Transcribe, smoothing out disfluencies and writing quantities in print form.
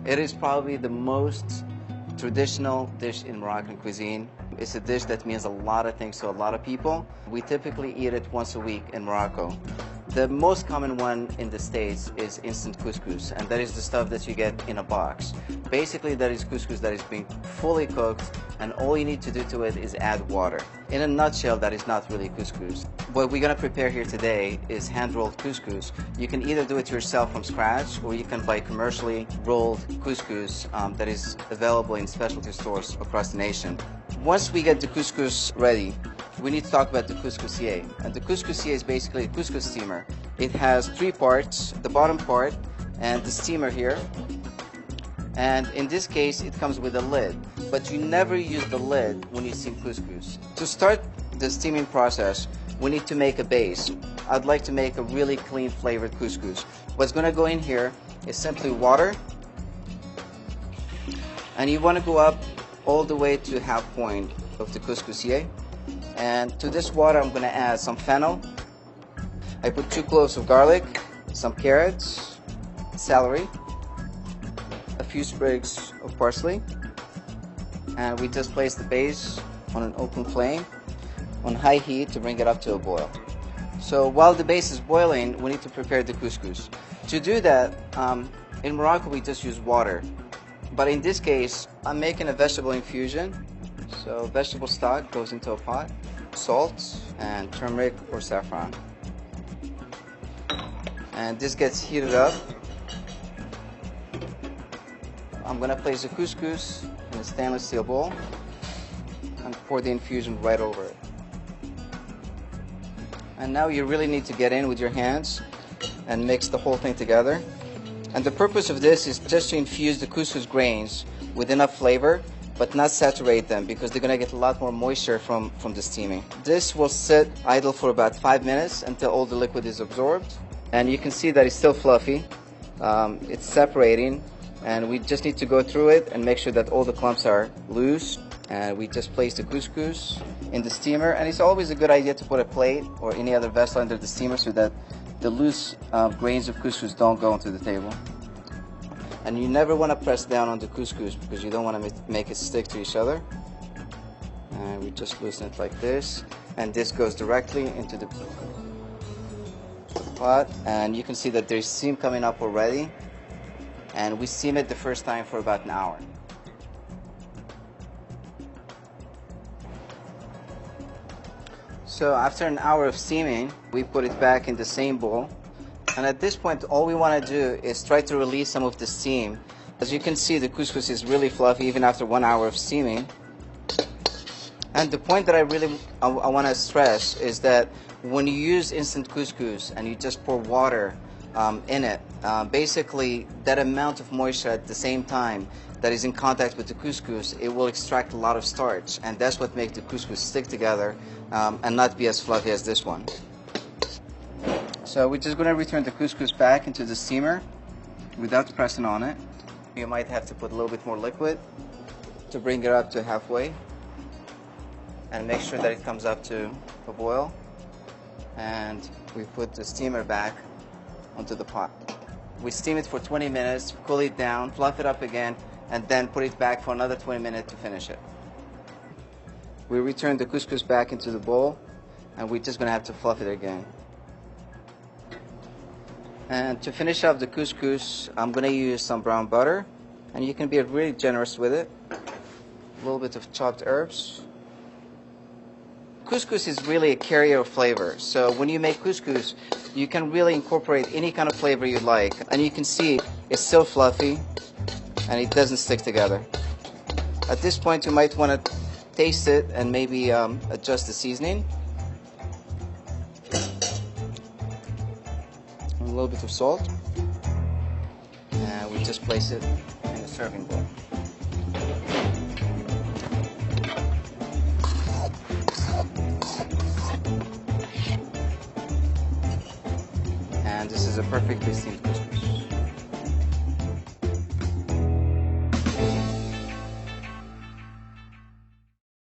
It is probably the most traditional dish in Moroccan cuisine. It's a dish that means a lot of things to a lot of people. We typically eat it once a week in Morocco. The most common one in the States is instant couscous, and that is the stuff that you get in a box. Basically, that is couscous that is being fully cooked, and all you need to do to it is add water. In a nutshell, that is not really couscous. What we're gonna prepare here today is hand-rolled couscous. You can either do it yourself from scratch, or you can buy commercially rolled couscous that is available in specialty stores across the nation. Once we get the couscous ready, we need to talk about the couscousier. And the couscousier is basically a couscous steamer. It has three parts, the bottom part and the steamer here. And in this case, it comes with a lid, but you never use the lid when you steam couscous. To start the steaming process, we need to make a base. I'd like to make a really clean flavored couscous. What's gonna go in here is simply water, and you wanna go up all the way to half point of the couscousier. And to this water, I'm gonna add some fennel. I put 2 cloves of garlic, some carrots, celery, a few sprigs of parsley, and we just place the base on an open flame on high heat to bring it up to a boil. So while the base is boiling, we need to prepare the couscous. To do that, in Morocco we just use water, but in this case I'm making a vegetable infusion. So vegetable stock goes into a pot, salt and turmeric or saffron, and this gets heated up. I'm gonna place the couscous in a stainless steel bowl and pour the infusion right over it. And now you really need to get in with your hands and mix the whole thing together. And the purpose of this is just to infuse the couscous grains with enough flavor, but not saturate them, because they're gonna get a lot more moisture from the steaming. This will sit idle for about 5 minutes until all the liquid is absorbed. And you can see that it's still fluffy. It's separating, and we just need to go through it and make sure that all the clumps are loose. And we just place the couscous in the steamer, and it's always a good idea to put a plate or any other vessel under the steamer so that the loose grains of couscous don't go onto the table. And you never want to press down on the couscous because you don't want to make it stick to each other. And we just loosen it like this, and this goes directly into the pot. And you can see that there's steam coming up already, and we steam it the first time for about an hour. So after an hour of steaming, we put it back in the same bowl. And at this point, all we want to do is try to release some of the steam. As you can see, the couscous is really fluffy even after 1 hour of steaming. And the point that I want to stress is that when you use instant couscous and you just pour water in it, basically that amount of moisture at the same time that is in contact with the couscous, it will extract a lot of starch, and that's what makes the couscous stick together and not be as fluffy as this one. So we're just going to return the couscous back into the steamer without pressing on it. You might have to put a little bit more liquid to bring it up to halfway, and make sure that it comes up to a boil. And we put the steamer back onto the pot. We steam it for 20 minutes, cool it down, fluff it up again, and then put it back for another 20 minutes to finish it. We return the couscous back into the bowl, and we're just going to have to fluff it again. And to finish off the couscous, I'm going to use some brown butter, and you can be really generous with it. A little bit of chopped herbs. Couscous is really a carrier of flavor, so when you make couscous, you can really incorporate any kind of flavor you like. And you can see it's still fluffy, and it doesn't stick together. At this point, you might want to taste it and maybe adjust the seasoning. A little bit of salt, and we just place it in a serving bowl. And this is a perfectly steamed couscous.